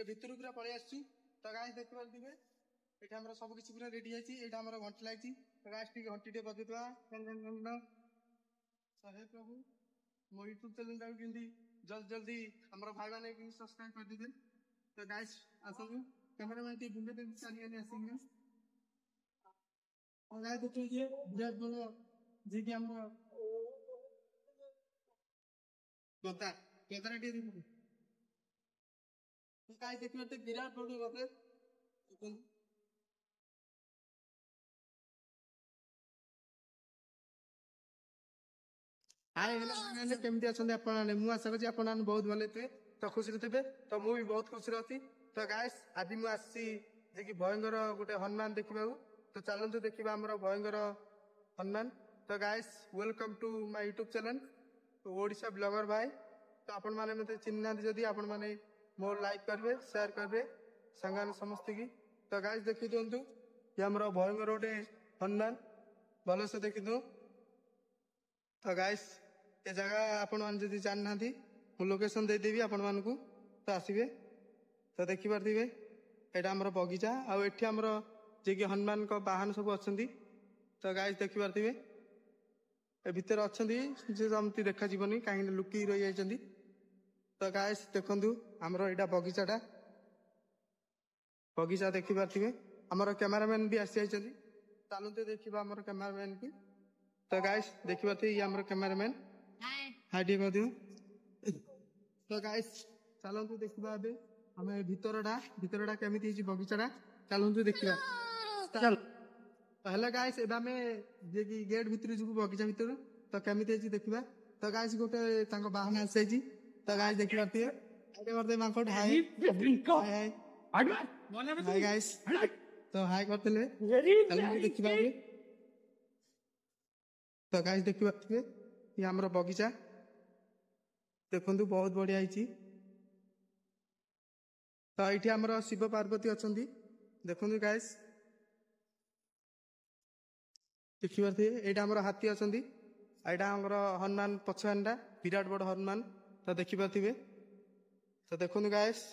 ভিতর পুরা পড়ে আসছি। তো গাইস দেখতে পারবে এটা আমরা সব কিছু পুরা রেডি আছে। এটা আমরা ঘন্টি লাগছি। তো গাইস টিকে ঘন্টি টিকে বজেইবা। হে প্রভু ମୋ ୟୁଟ୍ୟୁବ ଚ୍ୟାନେଲଟାକୁ କେମିତି ଜଲ୍ଦି ଜଲ୍ଦି ଆମର ଭାଇମାନେ କେମିତି ସବସ୍କ୍ରାଇବ କରିଦେବେ। ତ ଗାଇସ୍ ଆସନ୍ତୁ କ୍ୟାମେରାମ୍ୟାନ୍ ଟିକେ ବୁଲେଇ ଦେବି ଚାରିଆଡ଼େ ଆସିକି। ଗାଇସ୍ ଦେଖୁଛି ବିରାଟ ବଡ଼ ଯିଏକି ଆମର ଗଦା ଗଦାରେ ଟିକେ ଦେଖନ୍ତୁ। ଗାଇସ୍ ଦେଖିପାରୁଥିବେ ବିରାଟ ବଡ଼ ଗଦା ଦେଖନ୍ତୁ। ହାଏ ହେଲୋ କେମିତି ଅଛନ୍ତି ଆପଣମାନେ? ମୁଁ ଆଶା କରୁଛି ଆପଣମାନେ ବହୁତ ଭଲ ଥିବେ। ତ ଖୁସିରେ ଥିବେ। ତ ମୁଁ ବି ବହୁତ ଖୁସିରେ ଅଛି। ତ ଗାଇସ୍ ଆଜି ମୁଁ ଆସିଛି ଯିଏକି ଭୟଙ୍କର ଗୋଟେ ହନୁମାନ ଦେଖିବାକୁ। ତ ଚାଲନ୍ତୁ ଦେଖିବା ଆମର ଭୟଙ୍କର ହନୁମାନ। ତ guys welcome to my YouTube channel Odisha blogger ଭାଇ। ତ ଆପଣମାନେ ମୋତେ ଚିହ୍ନି ନାହାନ୍ତି ଯଦି ଆପଣମାନେ ମୋ ଲାଇକ୍ କରିବେ, ସେୟାର କରିବେ ସାଙ୍ଗମାନେ ସମସ୍ତଙ୍କୁ। ତ ଗାଇସ୍ ଦେଖି ଦିଅନ୍ତୁ ଯେ ଆମର ଭୟଙ୍କର ଗୋଟେ ହନୁମାନ ଭଲସେ ଦେଖିଦିଅ। ତ ଗାଇସ୍ ଏ ଜାଗା ଆପଣମାନେ ଯଦି ଜାଣିନାହାନ୍ତି ମୁଁ ଲୋକେସନ ଦେଇଦେବି ଆପଣମାନଙ୍କୁ। ତ ଆସିବେ। ତ ଦେଖିପାରୁଥିବେ ଏଇଟା ଆମର ବଗିଚା ଆଉ ଏଠି ଆମର ଯିଏକି ହନୁମାନଙ୍କ ବାହନ ସବୁ ଅଛନ୍ତି। ତ ଗାଇସ୍ ଦେଖିପାରୁଥିବେ ଏ ଭିତରେ ଅଛନ୍ତି ଯେ ଯେମିତି ଦେଖାଯିବନି କାହିଁକି ଲୁକିକି ରହିଯାଇଛନ୍ତି। ତ ଗାଇସ୍ ଦେଖନ୍ତୁ ଆମର ଏଇଟା ବଗିଚାଟା। ବଗିଚା ଦେଖିପାରୁଥିବେ ଆମର କ୍ୟାମେରାମ୍ୟାନ୍ ବି ଆସିଯାଇଛନ୍ତି। ଚାଲନ୍ତୁ ଦେଖିବା ଆମର କ୍ୟାମେରାମ୍ୟାନ୍କୁ। ତ ଗାଇସ୍ ଦେଖିପାରୁଥିବେ ଇଏ ଆମର କ୍ୟାମେରାମ୍ୟାନ୍। ହାଇ ଟିକେ କରିଦିଅ। ତ ଗାଇସ୍ ଚାଲନ୍ତୁ ଦେଖିବା ଏବେ ଆମେ ଭିତରଟା କେମିତି ହେଇଛି ବଗିଚାଟା ଚାଲନ୍ତୁ ଦେଖିବା। ଚାଲ ହେଲେ ଗାଇସ୍ ଏବେ ଆମେ ଯିଏକି ଗେଟ୍ ଭିତରୁ ଯିବୁ ବଗିଚା ଭିତରୁ। ତ କେମିତି ହେଇଛି ଦେଖିବା। ତ ଗାଇସ୍ ଗୋଟେ ତାଙ୍କ ବାହନ ଆସିଯାଇଛି। ତ ଗାଇସ୍ ଦେଖିପାରୁଥିବେ କରିଦେବେ ମାଙ୍କଡ ହାଇ ହାଇ ଗାଇସ୍। ତ ହାଇ କରିଥିଲେ ଚାଲନ୍ତୁ ଦେଖିବା ଏବେ। ତ ଗାଇସ୍ ଦେଖିପାରୁଥିବେ ଇଏ ଆମର ବଗିଚା ଦେଖନ୍ତୁ ବହୁତ ବଢିଆ ହେଇଛି। ତ ଏଇଠି ଆମର ଶିବ ପାର୍ବତୀ ଅଛନ୍ତି ଦେଖନ୍ତୁ ଗାଇସ୍ ଦେଖିପାରୁଥିବେ। ଏଇଟା ଆମର ହାତୀ ଅଛନ୍ତି। ଏଇଟା ଆମର ହନୁମାନ ପଛଆନଟା ବିରାଟ ବଡ଼ ହନୁମାନ। ତ ଦେଖିପାରୁଥିବେ। ତ ଦେଖନ୍ତୁ ଗାଇସ୍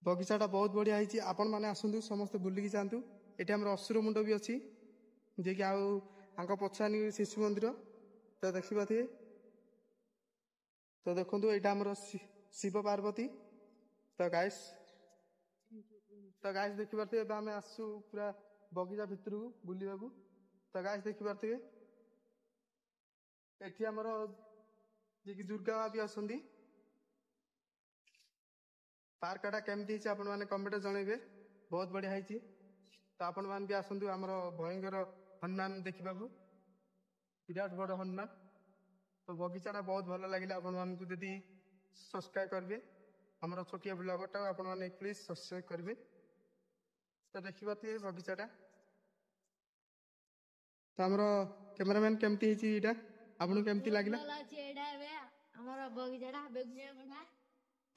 ବଗିଚାଟା ବହୁତ ବଢିଆ ହେଇଛି। ଆପଣମାନେ ଆସନ୍ତୁ ସମସ୍ତେ ବୁଲିକି ଯାଆନ୍ତୁ। ଏଠି ଆମର ଅସୁର ମୁଣ୍ଡ ବି ଅଛି ଯିଏକି ଆଉ ତାଙ୍କ ପଛଆନି ଶିଶୁ ମନ୍ଦିର। ତ ଦେଖିପାରୁଥିବେ। ତ ଦେଖନ୍ତୁ ଏଇଟା ଆମର ଶିବ ପାର୍ବତୀ। ତ ଗାଇସ୍ ଦେଖିପାରୁଥିବେ ଏବେ ଆମେ ଆସୁ ପୁରା ବଗିଚା ଭିତରକୁ ବୁଲିବାକୁ। ତ ଗାଇସ୍ ଦେଖିପାରୁଥିବେ ଏଠି ଆମର ଯିଏକି ଦୁର୍ଗା ମା ବି ଅଛନ୍ତି। ପାର୍କଟା କେମିତି ହେଇଛି ଆପଣମାନେ କମେଣ୍ଟରେ ଜଣେଇବେ। ବହୁତ ବଢିଆ ହେଇଛି। ତ ଆପଣମାନେ ବି ଆସନ୍ତୁ ଆମର ଭୟଙ୍କର ହନୁମାନ ଦେଖିବାକୁ ବିରାଟ ବଡ଼ ହନୁମାନ। ତ ବଗିଚାଟା ବହୁତ ଭଲ ଲାଗିଲା ଆପଣମାନଙ୍କୁ ଯଦି ସବସ୍କ୍ରାଇବ କରିବେ ଆମର ଛୋଟିଆ ବ୍ଲଗରଟାକୁ ଆପଣମାନେ ପ୍ଲିଜ୍ ସବସ୍କ୍ରାଇବ କରିବେ। ତ ଦେଖିପାରୁଥିବେ ବଗିଚାଟା। ତ ଆମର କ୍ୟାମେରାମ୍ୟାନ୍ କେମିତି ହେଇଛି ଏଇଟା ଆପଣଙ୍କୁ କେମିତି ଲାଗିଲା?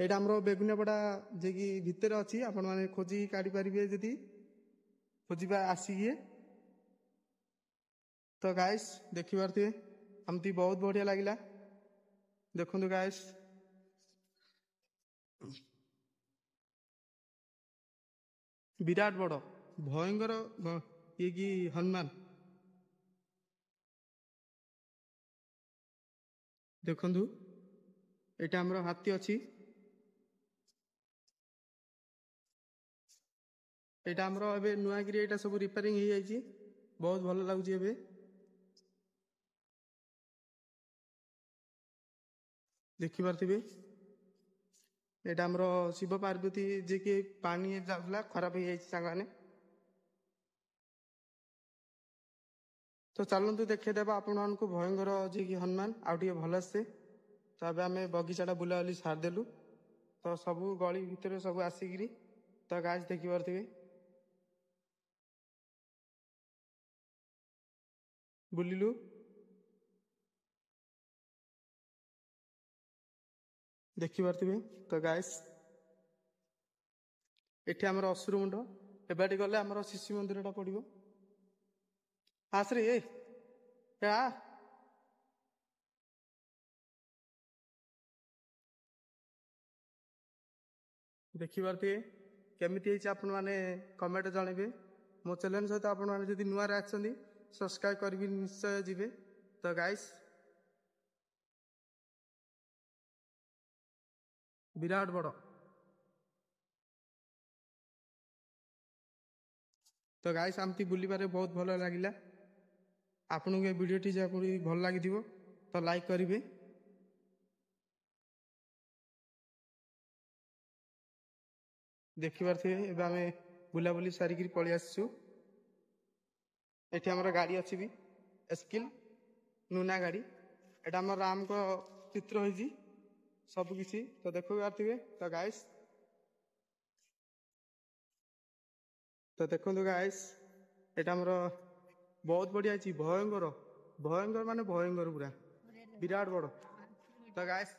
ଏଇଟା ଆମର ବେଗୁନିଆପଡ଼ା ଯିଏକି ଭିତରେ ଅଛି ଆପଣମାନେ ଖୋଜିକି କାଢିପାରିବେ ଯଦି ଖୋଜିବା ଆସିକି। ତ ଗାଇସ୍ ଦେଖିପାରୁଥିବେ ଏମିତି ବହୁତ ବଢିଆ ଲାଗିଲା ଦେଖନ୍ତୁ ଗାଇସ୍। ବିରାଟ ବଡ଼ ଭୟଙ୍କର ଇଏକି ହନୁମାନ ଦେଖନ୍ତୁ। ଏଇଟା ଆମର ହାତୀ ଅଛି। ଏଇଟା ଆମର ଏବେ ନୂଆକିରି ଏଇଟା ସବୁ ରିପେୟାରିଂ ହେଇଯାଇଛି। ବହୁତ ଭଲ ଲାଗୁଛି ଏବେ। ଦେଖିପାରୁଥିବେ ଏଇଟା ଆମର ଶିବ ପାର୍ବତୀ ଯିଏକି ପାଣି ଯାଉଥିଲା ଖରାପ ହେଇଯାଇଛି ସାଙ୍ଗମାନେ। ତ ଚାଲନ୍ତୁ ଦେଖେଇଦେବା ଆପଣମାନଙ୍କୁ ଭୟଙ୍କର ଯିଏକି ହନୁମାନ ଆଉ ଟିକେ ଭଲସେ। ତ ଏବେ ଆମେ ବଗିଚାଟା ବୁଲାବୁଲି ସାରିଦେଲୁ। ତ ସବୁ ଗଳି ଭିତରେ ସବୁ ଆସିକିରି ତ ଗାଇସ୍ ଦେଖିପାରୁଥିବେ ବୁଲିଲୁ। ଦେଖିପାରୁଥିବେ ତ ଗାଇସ୍ ଏଠି ଆମର ଅସୁର ମୁଣ୍ଡ। ଏବାଟି ଗଲେ ଆମର ଶିଶୁ ମନ୍ଦିରଟା ପଡିବ। ଆସରେ ଆ ଦେଖିପାରୁଥିବେ କେମିତି ହେଇଛି ଆପଣମାନେ କମେଣ୍ଟ ଜଣେଇବେ। ମୋ ଚ୍ୟାନେଲ ସହିତ ଆପଣମାନେ ଯଦି ନୂଆରେ ଆସିଛନ୍ତି ସବସ୍କ୍ରାଇବ୍ କରିବି ନିଶ୍ଚୟ ଯିବେ। ତ ଗାଇସ୍ ବିରାଟ ବଡ଼। ତ ଗାଇସ୍ ଆମତି ବୁଲିବାରେ ବହୁତ ଭଲ ଲାଗିଲା। ଆପଣଙ୍କୁ ଏ ଭିଡ଼ିଓଟି ଯେପରି ଭଲ ଲାଗିଥିବ ତ ଲାଇକ୍ କରିବେ। ଦେଖିପାରୁଥିବେ ଏବେ ଆମେ ବୁଲାବୁଲି ସାରିକିରି ପଳେଇ ଆସିଛୁ। ଏଠି ଆମର ଗାଡ଼ି ଅଛି ବି ଏସ୍କିଲ୍ ନୁନା ଗାଡ଼ି। ଏଇଟା ଆମର ରାମଙ୍କ ଚିତ୍ର ହେଇଛି ସବୁକିଛି। ତ ଦେଖିପାରୁଥିବେ। ତ ଗାଇସ୍ ତ ଦେଖନ୍ତୁ ଗାଇସ୍ ଏଇଟା ଆମର ବହୁତ ବଢ଼ିଆ ହେଇଛି। ଭୟଙ୍କର ଭୟଙ୍କର ମାନେ ଭୟଙ୍କର ପୁରା ବିରାଟ ବଡ଼। ତ ଗାଇସ୍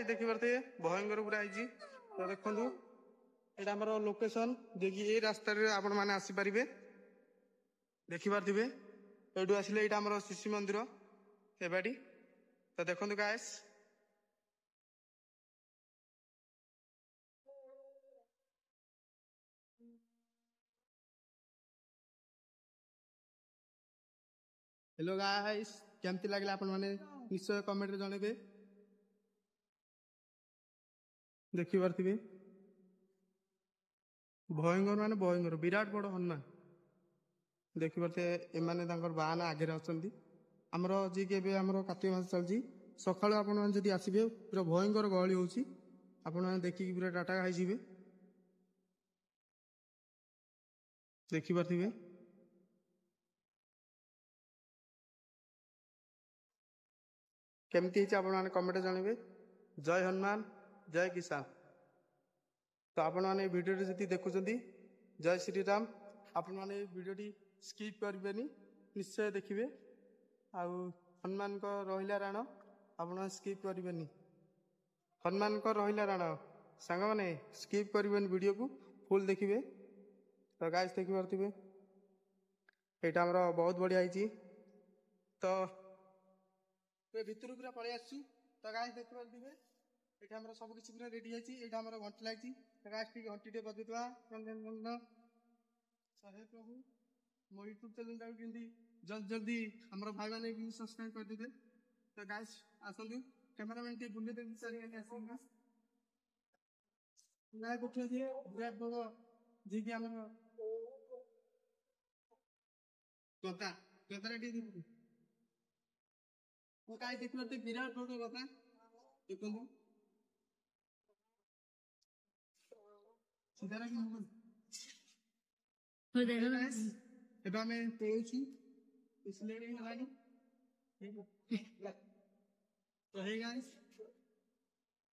ଦେଖିପାରୁଥିବେ ଭୟଙ୍କର ପୁରା ହେଇଛି। ତ ଦେଖନ୍ତୁ ଏଇଟା ଆମର ଲୋକେସନ୍ ଯିଏକି ଏଇ ରାସ୍ତାରେ ଆପଣମାନେ ଆସିପାରିବେ। ଦେଖିପାରୁଥିବେ ଏଇଠୁ ଆସିଲେ ଏଇଟା ଆମର ଶିଶୁ ମନ୍ଦିର ଏବାଟି। ତ ଦେଖନ୍ତୁ ଗାଇସ୍ ହ୍ୟାଲୋ ଗାଇସ୍ କେମିତି ଲାଗିଲା ଆପଣମାନେ ନିଶ୍ଚୟ କମେଣ୍ଟରେ ଜଣେଇବେ। ଦେଖିପାରୁଥିବେ ଭୟଙ୍କର ମାନେ ଭୟଙ୍କର ବିରାଟ ବଡ଼ ହନୁମାନ। ଦେଖିପାରୁଥିବେ ଏମାନେ ତାଙ୍କର ବାହନ ଆଗରେ ଅଛନ୍ତି। ଆମର ଯିଏକି ଏବେ ଆମର କାର୍ତ୍ତିକ ମାସ ଚାଲିଛି ସକାଳୁ ଆପଣମାନେ ଯଦି ଆସିବେ ପୁରା ଭୟଙ୍କର ଗହଳି ହେଉଛି। ଆପଣମାନେ ଦେଖିକି ପୁରା ଟାଟା ଖାଇଯିବେ। ଦେଖିପାରୁଥିବେ କେମିତି ହେଇଛି ଆପଣମାନେ କମେଣ୍ଟ ଜଣେଇବେ। ଜୟ ହନୁମାନ ଜୟ କିଷାନ। ତ ଆପଣମାନେ এই ଭିଡ଼ିଓଟି ଯଦି ଦେଖୁଛନ୍ତି ଜୟ ଶ୍ରୀରାମ। ଆପଣମାନେ এই ଭିଡ଼ିଓଟି ସ୍କିପ୍ କରିବେନି ନିଶ୍ଚୟ ଦେଖିବେ। ଆଉ ହନୁମାନଙ୍କ ରହିଲା ରାଣ ଆପଣମାନେ ସ୍କିପ୍ କରିବେନି। ହନୁମାନଙ୍କ ରହିଲା ରାଣ ସାଙ୍ଗମାନେ ସ୍କିପ୍ କରିବେନି ଭିଡ଼ିଓକୁ ଫୁଲ୍ ଦେଖିବେ। ତ ଗାଇସ୍ ଦେଖିପାରୁଥିବେ ଏଇଟା ଆମର ବହୁତ ବଢ଼ିଆ ହେଇଛି। ତ ଭିତରୁ ପୁରା ପଳେଇ ଆସିଛୁ। ତ ଗାଇସ୍ ଦେଖିପାରୁଥିବେ ଏଇଟା ଆମର ସବୁ କିଛି ପୁରା ରେଡି ହେଇଛି। ଏଇଟା ଆମର ଘଣ୍ଟି ଲାଗିଛି। ଗାଇସ୍ ଟିକେ ଘଣ୍ଟି ଟିକେ ବଜେଇଦେବା। ହେ ପ୍ରଭୁ ମୋ ୟୁଟ୍ୟୁବ୍ ଚ୍ୟାନେଲଟାକୁ କେମିତି ଜଲ୍ଦି ଜଲ୍ଦି ଆମର ଭାଇମାନେ ବି ସବସ୍କ୍ରାଇବ୍ କରିଦେବେ। ତ ଗାଇସ୍ ଆସନ୍ତୁ କ୍ୟାମେରାମ୍ୟାନ୍ ଟିକେ ବୁଲେଇ ଦେବି ଚାରିଆଡ଼େ ଆସିକି ନା ଦେଖୁଛନ୍ତି ବିରାଟ ବଡ଼ ଯିଏକି ଆମର କଥା କଥାରେ ଟିକେ ମୁଁ କାହିଁ ଦେଖିପାରୁଥିବେ ବିରାଟ ବଡ଼ କଥା ଦେଖନ୍ତୁ ସିଧାରେ ଏବେ ଆମେ ପଳଉଛୁ ହେଲାଣି। ତ ହେଇ ଗାଇସ୍